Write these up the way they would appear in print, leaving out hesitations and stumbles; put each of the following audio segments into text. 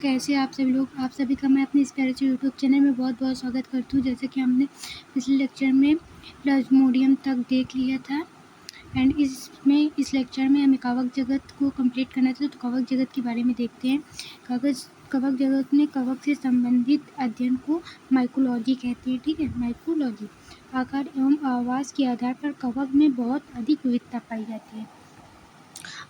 कैसे आप सभी लोग। आप सभी का मैं अपने इस प्यारे से यूट्यूब चैनल में बहुत बहुत स्वागत करती हूँ। जैसे कि हमने पिछले लेक्चर में प्लाज्मोडियम तक देख लिया था एंड इस लेक्चर में हमें कवक जगत को कंप्लीट करना था। तो कवक जगत के बारे में देखते हैं। कवक जगत में कवक से संबंधित अध्ययन को माइकोलॉजी कहते हैं। ठीक है, माइकोलॉजी। आकार एवं आवास के आधार पर कवक में बहुत अधिक विविधता पाई जाती है।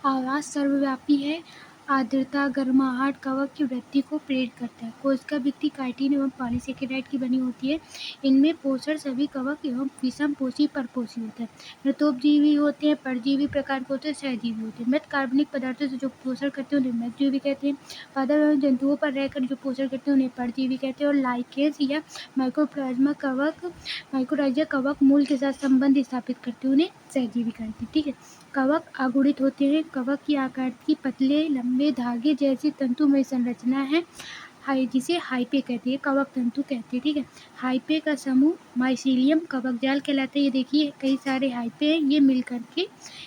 आवास सर्वव्यापी है। आर्द्रता, गर्माहट कवक की वृद्धि को प्रेरित करता है। कोशिका भित्ति काइटिन एवं पॉलीसेकेराइड की बनी होती है। इनमें पोषण सभी कवक एवं विषमपोषी परपोषी होते हैं। मृतोपजीवी होते हैं, परजीवी प्रकार के होते हैं, सहजीवी होते हैं। मृत कार्बनिक पदार्थों से जो पोषण करते हैं उन्हें मृतजीवी कहते हैं। पादप एवं जंतुओं पर रहकर जो पोषण करते हैं उन्हें परजीवी कहते हैं। और लाइकेंस या माइकोराइजा कवक मूल के साथ संबंध स्थापित करते हैं, उन्हें सहजीवी कहते हैं। ठीक है, कवक अगुणित होते हैं। कवक की आकार की पतले लंबे धागे जैसी तंतुमय संरचना है, जिसे हाइपे कहते हैं, कवक तंतु कहते हैं। ठीक है, हाइपे का समूह माइसीलियम कवक जाल कहलाता है। ये देखिए कई सारे हाइपे हैं, ये मिलकर के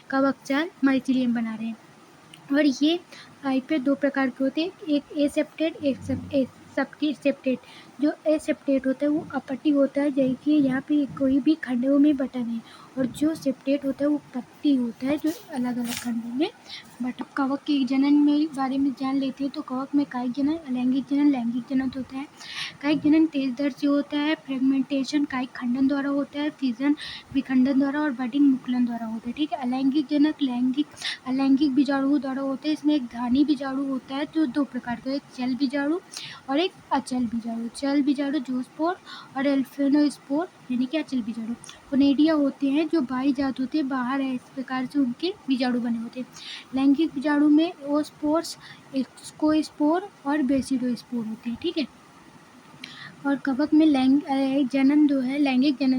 कवक जाल माइसीलियम बना रहे हैं। और ये हाइपे दो प्रकार के होते हैं, एक एसेप्टेड, एक सबसेप्टेड। जो एसेप्टेड होता है वो अपट्टी होता है, देखिए यहाँ पे कोई भी खंडों में बटन है। और जो सेप्टेड होता है वो पट्टी होता है, जो अलग अलग खंडों में बटन। कवक के जनन में बारे में जान लेते हैं। तो कवक में कायिक जनन, अलैंगिक जनन, लैंगिक जनन होता है। कायिक जनन तेज दर से होता है। फ्रेगमेंटेशन कायिक खंडन द्वारा होता है। फिजन विखंडन द्वारा और बडिंग मुकुलन द्वारा होता है। ठीक है, अलैंगिक जनक अलैंगिक बीजाणुओं द्वारा होते हैं। इसमें एक धानी बीजाणु होता है जो दो प्रकार का, एक चल बीजाणु और एक अचल बीजाणु। चल बीजाणु जूस्पोर और एल्फेनोस्पोर यानी कि अचल बीजाणु। कोनेडिया होते हैं जो बाह्य जात होते हैं, बाहर है, इस प्रकार से उनके बीजाणु बने होते हैं। लैंगिक बीजाणु में ओस्पोर्स, स्कोस्पोर और बेसिडोस्पोर होते हैं। ठीक है, और कवक में लैंगिक जनन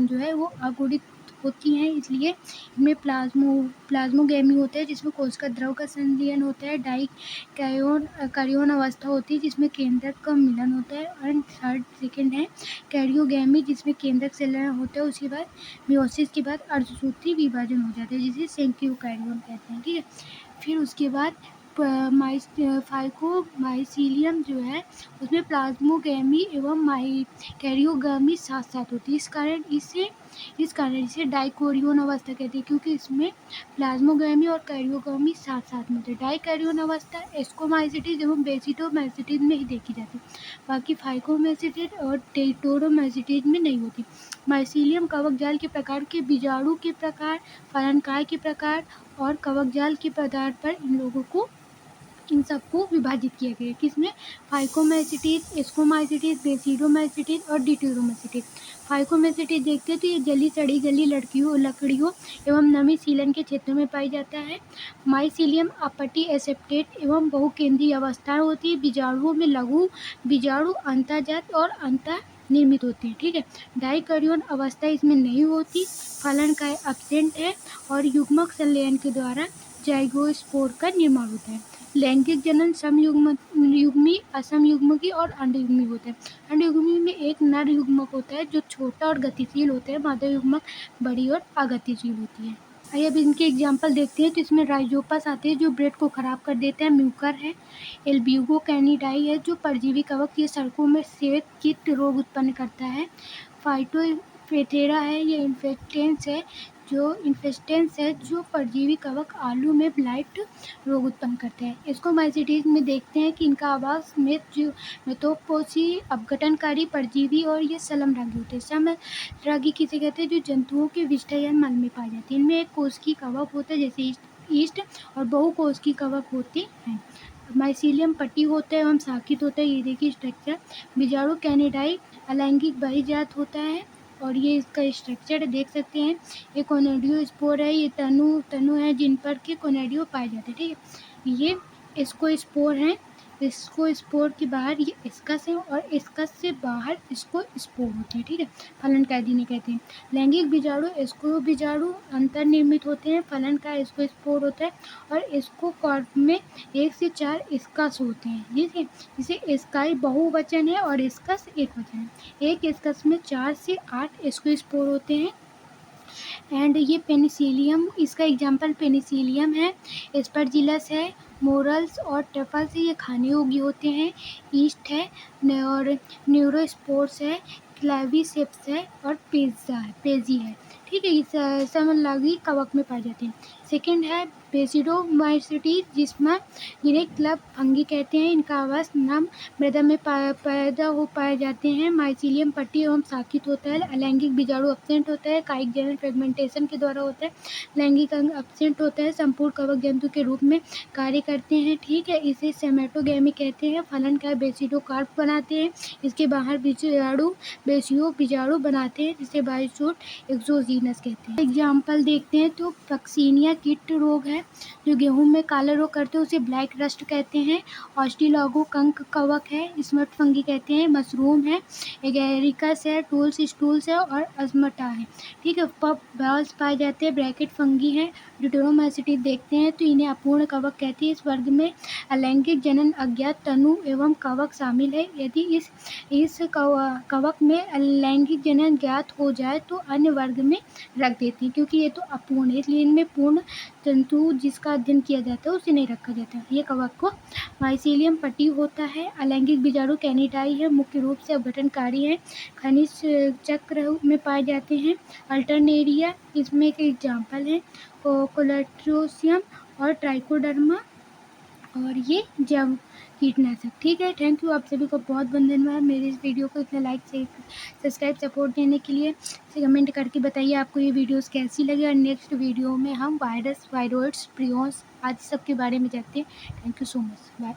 जो है वो अगुणित होती हैं, इसलिए इनमें प्लाज्मोगैमी होता है जिसमें कोशिका द्रव का संलयन होता है। डाई कार्योन अवस्था होती है जिसमें केंद्रक का मिलन होता है। एंड सेकेंड है कैरियोगैमी जिसमें केंद्रक संलयन होता है। उसके बाद मियोसिस के बाद अर्धसूत्री विभाजन हो जाता है जिसे सेंट्रियोकार्डियन कहते हैं। ठीक है, फिर उसके बाद फाइकोमाइसीलियम जो है उसमें प्लाज्मोगैमी एवं कैरियोगैमी साथ साथ होती है। इस कारण इसे डाइकोरियोन अवस्था कहते हैं, क्योंकि इसमें प्लाज्मोगैमी और कैरियोगैमी साथ साथ में होते हैं। डाइकैरियोन अवस्था एस्कोमाइसिटीज एवं बेसिडोमाइसिटीज में ही देखी जाती है, बाकी फाइकोमाइसिटीज और टेट्रोडोमाइसिटीज में नहीं होती। माइसीलियम कवक जाल के प्रकार के बीजाणु के प्रकार, फलनकाय के प्रकार और कवक जाल के पदार्थ पर इन सबको विभाजित किया गया है। किसमें? फाइकोमाइसिटीज, एस्कोमाइसिटीज, बेसिडोमाइसिटीज और डिट्रोडोमाइसिटीज। फाइकोमाइसिटीज देखते हैं तो ये जली सड़ी गली लकड़ियों एवं नमी सीलन के क्षेत्रों में पाई जाता है। माइसीलियम अपटी एसेप्टेट एवं बहुकेंद्रीय अवस्था होती है। बीजाणुओं में लघु बीजाणु अंतःजात और अंतः निर्मित होते हैं। ठीक है, डाइकैरियोन अवस्था इसमें नहीं होती। फलन का एब्सेंट है और युग्मक संलयन के द्वारा जाइगोस्पोर का निर्माण होता है। लैंगिक जनन समयुग्मी, असमयुग्मकी और अंडयुग्मी होता है। अंडयुग्मी में एक नर युग्मक होता है जो छोटा और गतिशील होता है, मादा युग्मक बड़ी और अगतिशील होती है। आइए अब इनके एग्जाम्पल देखते हैं। तो इसमें राइजोपस आते हैं जो ब्रेड को खराब कर देता है। म्यूकर है। एल्ब्यूगो कैनिडाई है जो परजीवी कवक ये सड़कों में श्वेत कीट रोग उत्पन्न करता है। फाइटोफेथेरा है, ये इन्फेस्टेंस है जो परजीवी कवक आलू में ब्लाइट रोग उत्पन्न करते हैं। इसको माइसिटीज में देखते हैं कि इनका आवास मेथोपोसी अपघटनकारी परजीवी और ये सलमरागी होते हैं। सलमरागी किसे कहते हैं? जो जंतुओं के विष्ठा या मल में पाए जाते हैं। इनमें एक कोशिकीय कवक होता है जैसे ईस्ट और बहुकोशिकीय कवक होते हैं। माइसीलियम पट्टी होता है एवं शाखित होता है। ये देखिए स्ट्रक्चर। बीजाणु कैनिडाई अलैंगिक बहिर्जात होता है और ये इसका स्ट्रक्चर देख सकते हैं। ये कोनेडियो स्पोर है, ये तनु है जिन पर के कोनेडियो पाए जाते हैं। ठीक है, ये इसको स्पोर है। इसको स्पोर के बाहर ये इसकस है और इसकस से बाहर इसको स्पोर होते हैं। ठीक है, फलन कैदिनी कहते हैं। लैंगिक बीजाणु इसको बीजाणु अंतर्निर्मित होते हैं। फलन का इसको स्पोर होता है और इसको कॉर्प में 1 से 4 इसकस होते हैं। ठीक है, जिसे इसकाई बहुवचन है और इसकस एक वचन है। एक इसकस में 4 से 8 इसको स्पोर होते हैं एंड ये पेनिसिलियम, इसका एग्जाम्पल पेनिसिलियम है, एस्परजिलस है, मोरल्स और ट्रफल्स ये खाने योग्य होते हैं। ईस्ट है और न्यूरोस्पोर्स है, क्लेविसेप्स है और पेजी है। ठीक है, ये समलागी कवक में पाए जाते हैं। सेकंड है बेसिडोमाइसिटीज, जिन्हें क्लब फंगी कहते हैं। इनका आवास नाम मृदा में पैदा हो पाए जाते हैं। माइसिलियम पट्टी एवं शाखित होता है। अलैंगिक बीजाणु अपसेंट होता है, कायिक जनन फ्रेगमेंटेशन के द्वारा होता है। लैंगिक अंग अपसेंट होता है, संपूर्ण कवक जंतु के रूप में कार्य करते हैं। ठीक है, इसे सेमेटोगैमी कहते हैं। फलन का बेसिडोकार्प बनाते हैं। इसके बाहर बीजाणु बनाते हैं, जिसे बायोशूट एक्सोजीनस कहते हैं। एग्जाम्पल देखते हैं तो पक्सीनिया कीट रोग है जो गेहूं में काला रोग करते हैं, उसे ब्लैक रस्ट कहते हैं। ऑस्टिलोगो कंक कवक है, स्मट फंगी कहते हैं। मशरूम है, एगेरिकस है, टूल्स स्टूल्स है और अस्मटा है। ठीक है, पप बॉल्स पाए जाते हैं, ब्रैकेट फंगी है। ड्यूटेरोमाइसिटी देखते हैं तो इन्हें अपूर्ण कवक कहते हैं। इस वर्ग में अलैंगिक जनन, अज्ञात तनु एवं कवक शामिल है। यदि इस कवक में अलैंगिक जनन ज्ञात हो जाए तो अन्य वर्ग में रख देते हैं, क्योंकि ये तो अपूर्ण है, इसलिए इनमें पूर्ण जंतु जिसका अध्ययन किया जाता है उसे नहीं रखा जाता। ये कवक को माइसिलियम पट्टी होता है। अलैंगिक बीजाणु कैनिडाई है, मुख्य रूप से अपघटनकारी है, खनिज चक्र में पाए जाते हैं। अल्टरनेरिया इसमें एक एग्जाम्पल है, कोलेट्रोसियम और ट्राइकोडर्मा, और ये जब कीटनाशक। ठीक है, थैंक यू, आप सभी को बहुत बहुत धन्यवाद मेरे इस वीडियो को इतना लाइक से सब्सक्राइब सपोर्ट देने के लिए। कमेंट करके बताइए आपको ये वीडियोस कैसी लगी, और नेक्स्ट वीडियो में हम वायरस, वायरोइड्स, प्रियोन्स आदि सब के बारे में जानते हैं। Thank you so much, bye.